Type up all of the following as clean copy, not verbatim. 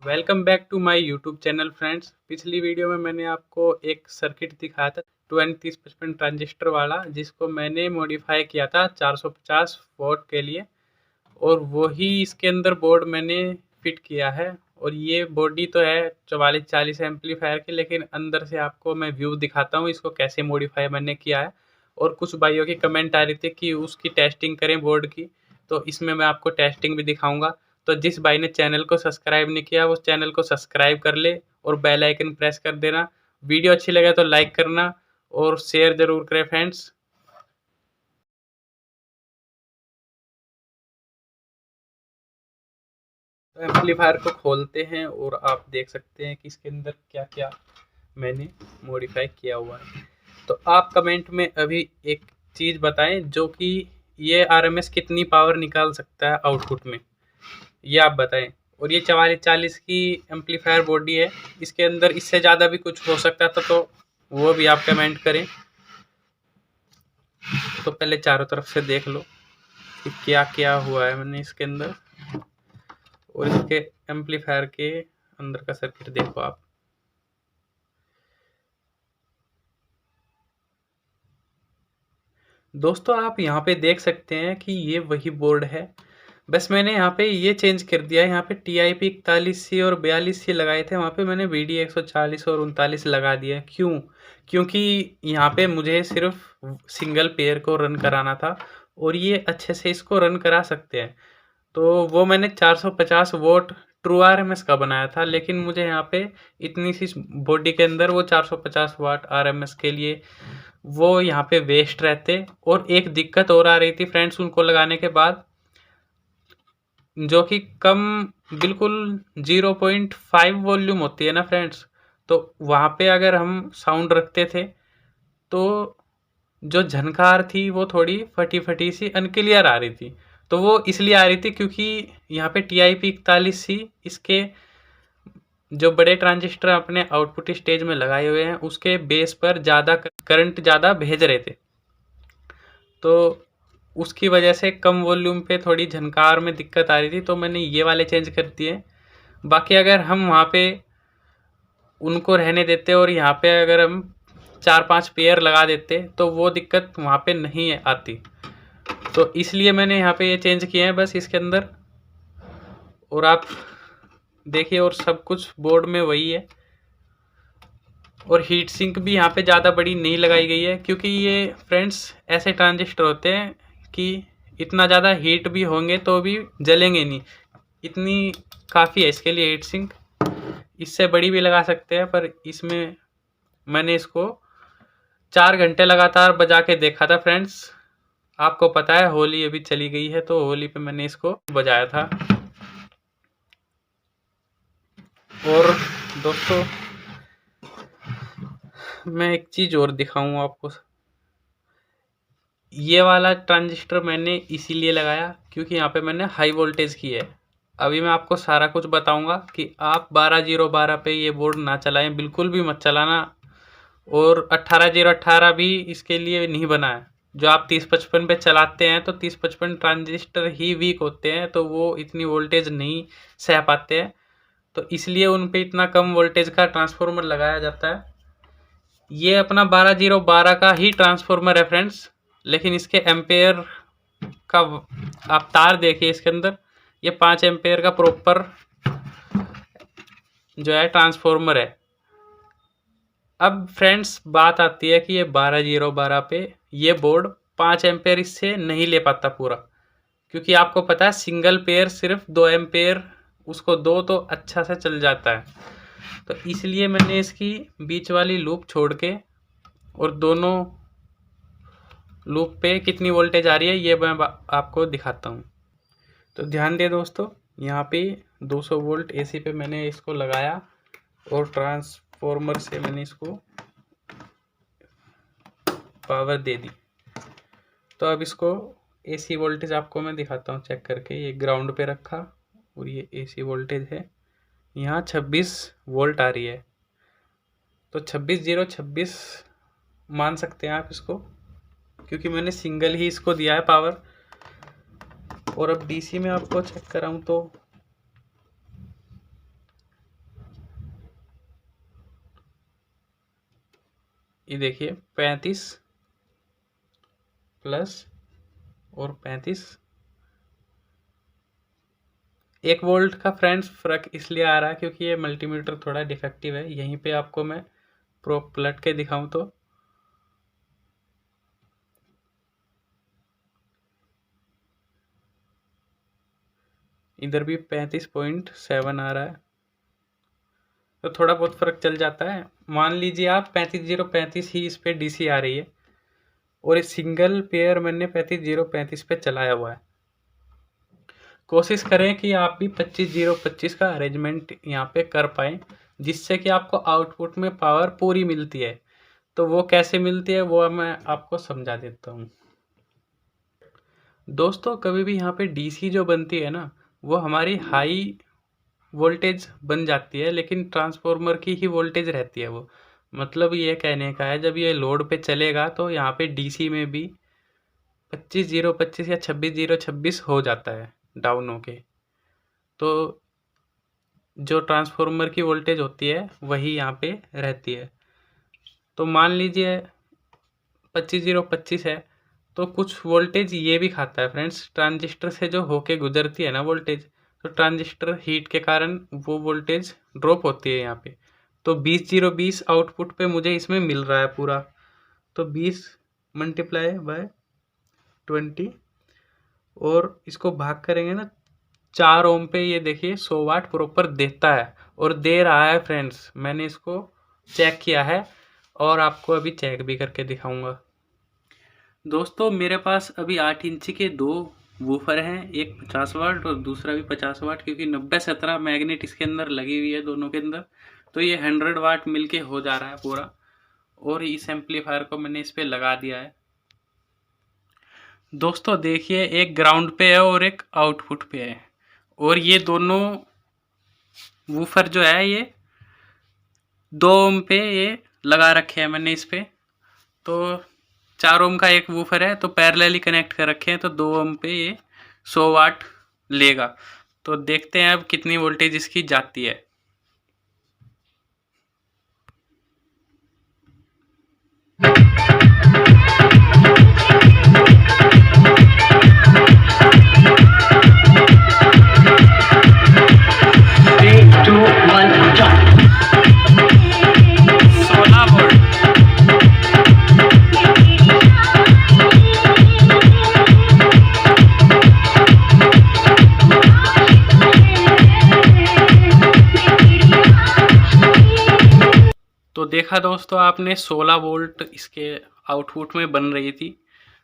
Welcome back to my YouTube channel friends. पिछली video में मैंने आपको एक सर्किट दिखाया था 20-30-55 ट्रांजिस्टर वाला, जिसको मैंने मॉडिफाई किया था 450 वोट के लिए, और वही इसके अंदर बोर्ड मैंने फिट किया है। और ये बॉडी तो है 4440 एम्पलीफायर की, लेकिन अंदर से आपको मैं व्यू दिखाता हूँ इसको कैसे मॉडिफाई मैंने किया है। और कुछ भाइयों की कमेंट आ रही थी कि उसकी टेस्टिंग करें बोर्ड की, तो इसमें मैं आपको टेस्टिंग भी दिखाऊंगा। तो जिस भाई ने चैनल को सब्सक्राइब नहीं किया वो चैनल को सब्सक्राइब कर ले और बेल आइकन प्रेस कर देना। वीडियो अच्छी लगे तो लाइक करना और शेयर जरूर करें फ्रेंड्स। तो एम्पलीफायर को खोलते हैं और आप देख सकते हैं कि इसके अंदर क्या क्या मैंने मॉडिफाई किया हुआ है। तो आप कमेंट में अभी एक चीज़ बताएं, जो कि ये आरएमएस कितनी पावर निकाल सकता है आउटपुट में, ये आप बताएं। और ये 4440 की एम्पलीफायर बॉडी है, इसके अंदर इससे ज़्यादा भी कुछ हो सकता था, तो वो भी आप कमेंट करें। तो पहले चारों तरफ से देख लो कि क्या क्या हुआ है मैंने इसके अंदर, और इसके एम्पलीफायर के अंदर का सर्किट देखो आप। दोस्तों आप यहाँ पे देख सकते हैं कि ये वही बोर्ड है, बस मैंने यहाँ पे ये चेंज कर दिया है। यहाँ पे TIP 41C और 42C लगाए थे, वहाँ पे मैंने VDA 140 और 39 लगा दिया। क्यों? क्योंकि यहाँ पे मुझे सिर्फ सिंगल पेयर को रन कराना था और ये अच्छे से इसको रन करा सकते हैं। तो वो मैंने 450 वोट ट्रू RMS का बनाया था, लेकिन मुझे यहाँ पे इतनी सी बॉडी के अंदर वो 450 वाट RMS के लिए वो यहाँ पे वेस्ट रहते। और एक दिक्कत और आ रही थी फ्रेंड्स उनको लगाने के बाद, जो कि कम बिल्कुल 0.5 वॉल्यूम होती है ना फ्रेंड्स, तो वहाँ पे अगर हम साउंड रखते थे तो जो झनकार थी वो थोड़ी फटी फटी सी अनक्लियर आ रही थी। तो वो इसलिए आ रही थी क्योंकि यहाँ पे TIP 41C इसके जो बड़े ट्रांजिस्टर अपने आउटपुट स्टेज में लगाए हुए हैं उसके बेस पर ज़्यादा करंट ज़्यादा भेज रहे थे, तो उसकी वजह से कम वॉल्यूम पे थोड़ी झनकार में दिक्कत आ रही थी, तो मैंने ये वाले चेंज कर दिए। बाकी अगर हम वहाँ पे उनको रहने देते और यहाँ पे अगर हम 4-5 पेयर लगा देते तो वो दिक्कत वहाँ पे नहीं आती। तो इसलिए मैंने यहाँ पे ये चेंज किए हैं बस इसके अंदर। और आप देखिए, और सब कुछ बोर्ड में वही है। और हीट सिंक भी यहाँ पे ज़्यादा बड़ी नहीं लगाई गई है, क्योंकि ये फ्रेंड्स ऐसे ट्रांजिस्टर होते हैं कि इतना ज़्यादा हीट भी होंगे तो भी जलेंगे नहीं। इतनी काफ़ी है इसके लिए हीट सिंक, इससे बड़ी भी लगा सकते हैं, पर इसमें मैंने इसको 4 घंटे लगातार बजा के देखा था फ्रेंड्स। आपको पता है होली अभी चली गई है, तो होली पे मैंने इसको बजाया था। और दोस्तों मैं एक चीज़ और दिखाऊं आपको। ये वाला ट्रांजिस्टर मैंने इसीलिए लगाया क्योंकि यहाँ पे मैंने हाई वोल्टेज की है। अभी मैं आपको सारा कुछ बताऊंगा कि आप 12012 पे ये बोर्ड ना चलाएं, बिल्कुल भी मत चलाना। और 18018 भी इसके लिए नहीं बना है। जो आप 3055 पे चलाते हैं तो 3055 ट्रांजिस्टर ही वीक होते हैं, तो वो इतनी वोल्टेज नहीं सह पाते हैं, तो इसलिए उन पे इतना कम वोल्टेज का ट्रांसफार्मर लगाया जाता है। ये अपना 12012 का ही ट्रांसफार्मर है फ्रेंड्स, लेकिन इसके एम्पेयर का आप तार देखिए इसके अंदर, ये 5 एम्पेयर का प्रॉपर जो है ट्रांसफार्मर है। अब फ्रेंड्स बात आती है कि ये 12012 पे ये बोर्ड 5 एम्पेयर इससे नहीं ले पाता पूरा, क्योंकि आपको पता है सिंगल पेयर सिर्फ 2 एम्पेयर उसको दो तो अच्छा से चल जाता है। तो इसलिए मैंने इसकी बीच वाली लूप छोड़ के और दोनों लूप पे कितनी वोल्टेज आ रही है ये मैं आपको दिखाता हूँ। तो ध्यान दें दोस्तों, यहाँ पे 200 वोल्ट AC पे मैंने इसको लगाया और ट्रांसफॉर्मर से मैंने इसको पावर दे दी। तो अब इसको AC वोल्टेज आपको मैं दिखाता हूँ चेक करके। ये ग्राउंड पे रखा और ये AC वोल्टेज है, यहाँ 26 वोल्ट आ रही है, तो 26 मान सकते हैं आप इसको, क्योंकि मैंने सिंगल ही इसको दिया है पावर। और अब DC में आपको चेक कराऊँ तो ये देखिए 35 प्लस और 35। 1 वोल्ट का फ्रेंड्स फ़र्क इसलिए आ रहा है क्योंकि ये मल्टीमीटर थोड़ा डिफेक्टिव है। यहीं पे आपको मैं प्रोब पलट के दिखाऊं तो इधर भी 35.7 आ रहा है, तो थोड़ा बहुत फ़र्क चल जाता है। मान लीजिए आप 35.035 ही इस पे डीसी आ रही है और इस सिंगल पेयर मैंने 35.035 पे चलाया हुआ है। कोशिश करें कि आप भी 25.025 का अरेंजमेंट यहाँ पे कर पाएँ, जिससे कि आपको आउटपुट में पावर पूरी मिलती है। तो वो कैसे मिलती है वो मैं आपको समझा देता हूँ। दोस्तों कभी भी यहाँ पे डीसी जो बनती है ना, वो हमारी हाई वोल्टेज बन जाती है, लेकिन ट्रांसफार्मर की ही वोल्टेज रहती है वो। मतलब ये कहने का है, जब ये लोड पे चलेगा तो यहाँ पे डीसी में भी 25.025 या 26.026 हो जाता है डाउन होके। तो जो ट्रांसफार्मर की वोल्टेज होती है वही यहाँ पे रहती है। तो मान लीजिए 25.025 है, तो कुछ वोल्टेज ये भी खाता है फ्रेंड्स, ट्रांजिस्टर से जो होके गुजरती है ना वोल्टेज, तो ट्रांजिस्टर हीट के कारण वो वोल्टेज ड्रॉप होती है यहाँ पे। तो 20.020 आउटपुट पे मुझे इसमें मिल रहा है पूरा, तो 20 मल्टीप्लाई बाय 20 और इसको भाग करेंगे ना 4 ओम पे, ये देखिए 100 वाट प्रॉपर देता है और दे रहा है फ्रेंड्स। मैंने इसको चेक किया है और आपको अभी चेक भी करके दिखाऊंगा। दोस्तों मेरे पास अभी 8 इंची के 2 वूफर हैं, एक 50 वाट और दूसरा भी 50 वाट, क्योंकि 90-17 मैग्नेट इसके अंदर लगी हुई है दोनों के अंदर। तो ये 100 वाट मिलके हो जा रहा है पूरा, और इस एम्पलीफायर को मैंने इस पे लगा दिया है। दोस्तों देखिए एक ग्राउंड पे है और एक आउटपुट पे है, और ये दोनों वूफर जो है ये 2 ओम पे ये लगा रखे हैं मैंने इस पे। तो 4 ओम का एक वूफर है, तो पैरेलली कनेक्ट कर रखे हैं, तो 2 ओम पे ये 100 वाट लेगा। तो देखते हैं अब कितनी वोल्टेज इसकी जाती है। तो देखा दोस्तों आपने 16 वोल्ट इसके आउटपुट में बन रही थी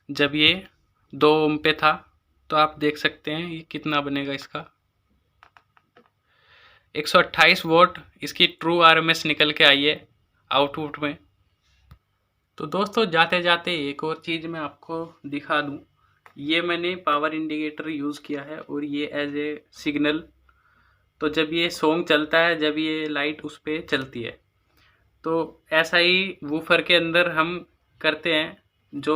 जब ये 2 ओम पे था। तो आप देख सकते हैं ये कितना बनेगा इसका, 128 वोल्ट इसकी ट्रू आरएमएस निकल के आई है आउटपुट में। तो दोस्तों जाते जाते एक और चीज़ मैं आपको दिखा दूं, ये मैंने पावर इंडिकेटर यूज़ किया है और ये एज ए सिग्नल। तो जब ये सॉन्ग चलता है, जब ये लाइट उस पर चलती है, तो ऐसा ही वूफर के अंदर हम करते हैं। जो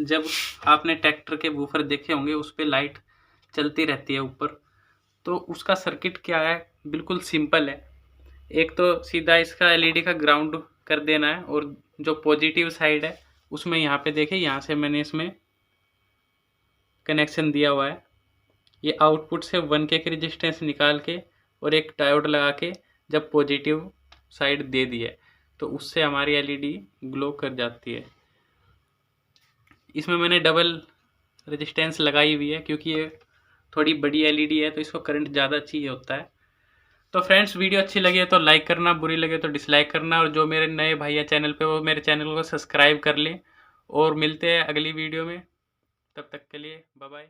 जब आपने ट्रैक्टर के वूफर देखे होंगे उस पर लाइट चलती रहती है ऊपर, तो उसका सर्किट क्या है, बिल्कुल सिंपल है। एक तो सीधा इसका एलईडी का ग्राउंड कर देना है, और जो पॉजिटिव साइड है उसमें यहाँ पे देखिए, यहाँ से मैंने इसमें कनेक्शन दिया हुआ है। ये आउटपुट से 1K की रेजिस्टेंस निकाल के और एक डायोड लगा के जब पॉजिटिव साइड दे दी है, तो उससे हमारी एलईडी ग्लो कर जाती है। इसमें मैंने डबल रेजिस्टेंस लगाई हुई है क्योंकि ये थोड़ी बड़ी एलईडी है, तो इसको करंट ज़्यादा चाहिए होता है। तो फ्रेंड्स वीडियो अच्छी लगी है तो लाइक करना, बुरी लगे तो डिसलाइक करना, और जो मेरे नए भाई है चैनल पे वो मेरे चैनल को सब्सक्राइब कर लें। और मिलते हैं अगली वीडियो में, तब तक के लिए बाय बाय।